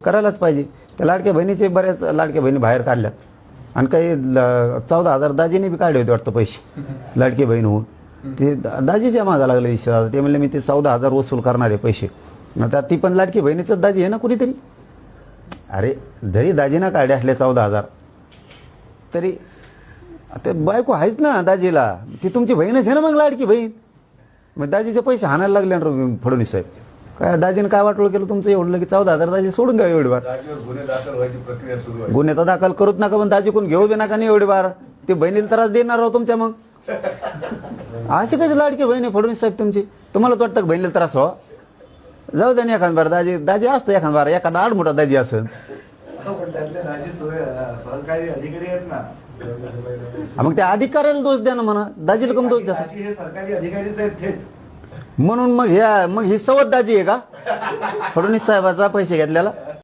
करायलाच पाहिजे. त्या लाडक्या बहिणीचे बऱ्याच लाडक्या बहिणी बाहेर काढल्यात आणि काही 14,000 दाजीने बी काढले होते वाटतं पैसे लाडकी बहीण होऊन. ते दाजीच्या मागा लागले 20,000. ते म्हणले मी ते 14,000 वसूल करणारे पैसे. आता ती पण लाडकी बहिणीचंच दाजी आहे ना कुणीतरी. अरे जरी दाजीना काढले असले 14,000 तरी ते बायको आहेच ना दाजीला. ती तुमची बहीणच आहे ना मग लाडकी बहीण. मग दाजीचे पैसे हाणायला लागले ना फडणवीस साहेब. काय दाजीने काय वाटोळ केलं तुमचं एवढं की 14,000 दाजी सोडून द्या एवढी बार. गुन्हे तर दाखल करूच नका पण दाजी कोण घेऊ बी नका नाही एवढी बार. ते बहिणीला त्रास देणार राहू तुमच्या. मग अशी कशी लाडकी बहीण आहे फडणवीस साहेब तुमची. तुम्हाला वाटतं का बहिणीला त्रास व्हावा. जाऊ द्या ना एखाद बार. दाजी असतं एखाद बार एखादा आडमोठा दाजी असं. सरकारी अधिकारी आहेत ना मग त्या अधिकाऱ्याला दोष द्या ना म्हणा. दाजीला कम दोष द्या. हे सरकारी अधिकारीच आहेत थेट. म्हणून मग ही सवत दाजी आहे का फडणवीस साहेबाचा पैसे घेतल्याला.